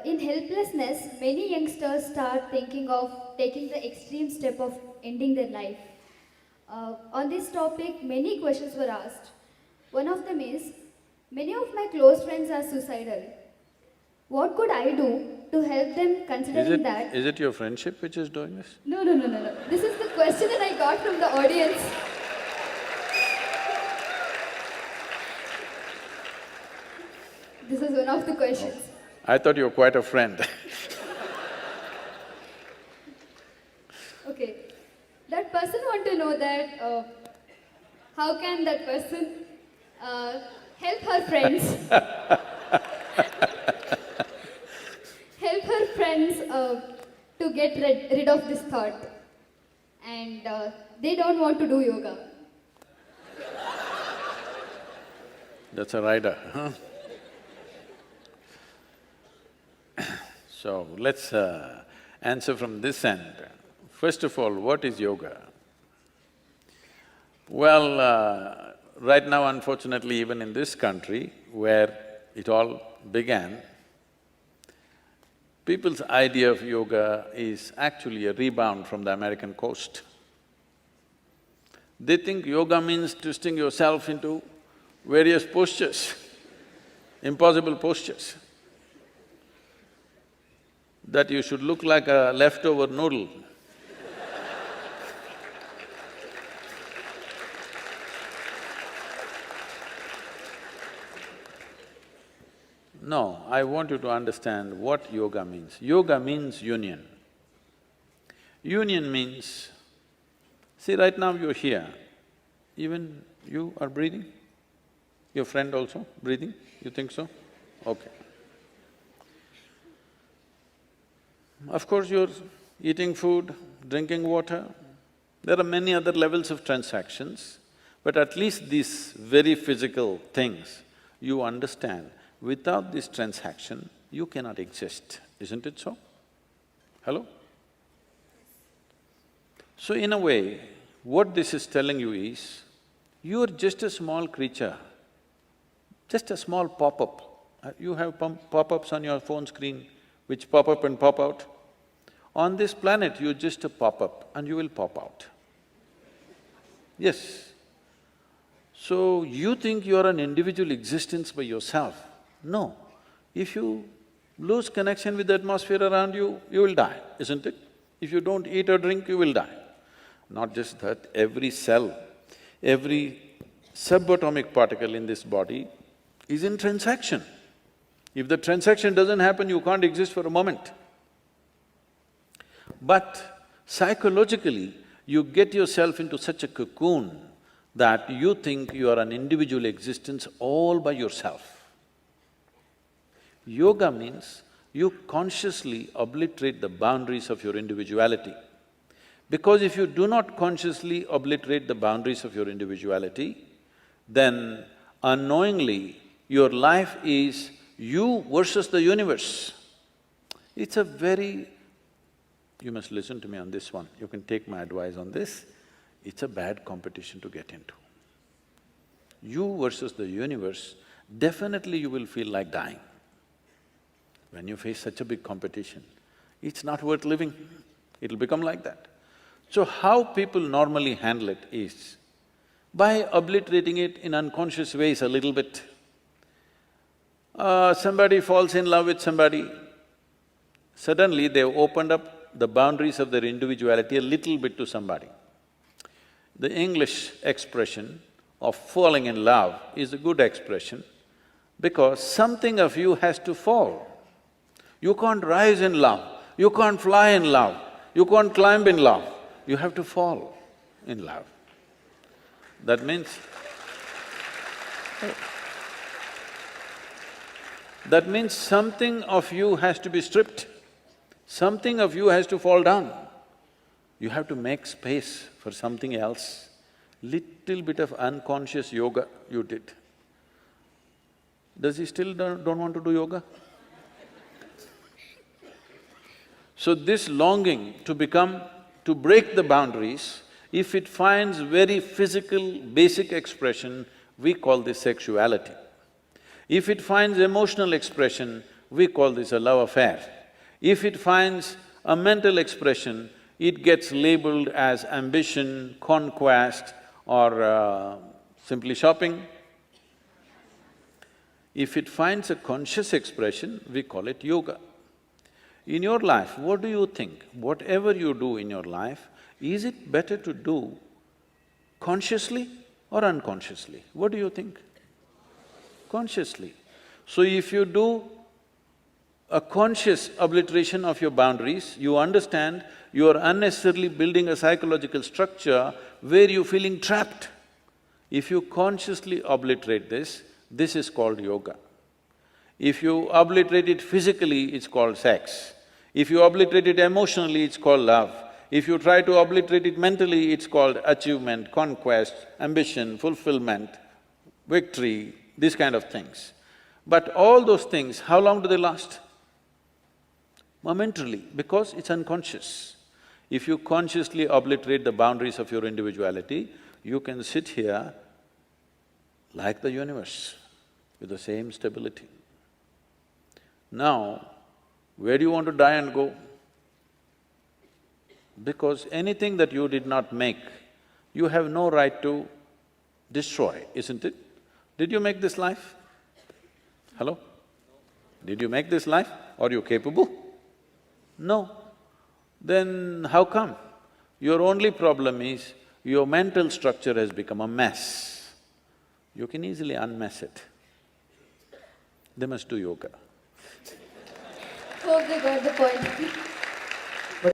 In helplessness, many youngsters start thinking of taking the extreme step of ending their life. On this topic, many questions were asked. One of them is, many of my close friends are suicidal. What could I do to help them considering that? Is it your friendship which is doing this? No, no, no, no, no. This is the question that I got from the audience. This is one of the questions. I thought you were quite a friend. Okay. That person want to know that how can that person help her friends help her friends to get rid of this thought, and they don't want to do yoga. That's a rider, huh? So, let's answer from this end. First of all, what is yoga? Well, right now unfortunately even in this country where it all began, people's idea of yoga is actually a rebound from the American coast. They think yoga means twisting yourself into various postures, impossible postures, that you should look like a leftover noodle. No, I want you to understand what yoga means. Yoga means union. Union means, see right now you're here, even you are breathing? Your friend also breathing? You think so? Okay. Of course, you're eating food, drinking water. There are many other levels of transactions, but at least these very physical things, you understand, without this transaction, you cannot exist, isn't it so? Hello? So in a way, what this is telling you is, you're just a small creature, just a small pop-up. You have pop-ups on your phone screen which pop up and pop out. On this planet, you're just a pop-up and you will pop out. Yes. So, you think you're an individual existence by yourself. No. If you lose connection with the atmosphere around you, you will die, isn't it? If you don't eat or drink, you will die. Not just that, every cell, every subatomic particle in this body is in transaction. If the transaction doesn't happen, you can't exist for a moment. But psychologically, you get yourself into such a cocoon that you think you are an individual existence all by yourself. Yoga means you consciously obliterate the boundaries of your individuality. Because if you do not consciously obliterate the boundaries of your individuality, then unknowingly your life is you versus the universe. It's a very… You must listen to me on this one, you can take my advice on this. It's a bad competition to get into. You versus the universe, definitely you will feel like dying. When you face such a big competition, it's not worth living, it'll become like that. So how people normally handle it is by obliterating it in unconscious ways a little bit. Somebody falls in love with somebody, suddenly they've opened up the boundaries of their individuality a little bit to somebody. The English expression of falling in love is a good expression because something of you has to fall. You can't rise in love, you can't fly in love, you can't climb in love, you have to fall in love. That means… that means something of you has to be stripped, something of you has to fall down. You have to make space for something else. Little bit of unconscious yoga you did. Does he still don't want to do yoga? So this longing to to break the boundaries, if it finds very physical, basic expression, we call this sexuality. If it finds emotional expression, we call this a love affair. If it finds a mental expression, it gets labeled as ambition, conquest or simply shopping. If it finds a conscious expression, we call it yoga. In your life, what do you think? Whatever you do in your life, is it better to do consciously or unconsciously? What do you think? Consciously. So if you do a conscious obliteration of your boundaries, you understand you are unnecessarily building a psychological structure where you're feeling trapped. If you consciously obliterate this is called yoga. If you obliterate it physically, it's called sex. If you obliterate it emotionally, it's called love. If you try to obliterate it mentally, it's called achievement, conquest, ambition, fulfillment, victory, these kind of things. But all those things, how long do they last? Momentarily, because it's unconscious. If you consciously obliterate the boundaries of your individuality, you can sit here like the universe, with the same stability. Now, where do you want to die and go? Because anything that you did not make, you have no right to destroy, isn't it? Did you make this life? Hello? Did you make this life? Are you capable? No. Then how come? Your only problem is your mental structure has become a mess. You can easily unmess it. They must do yoga. Hope they got the point.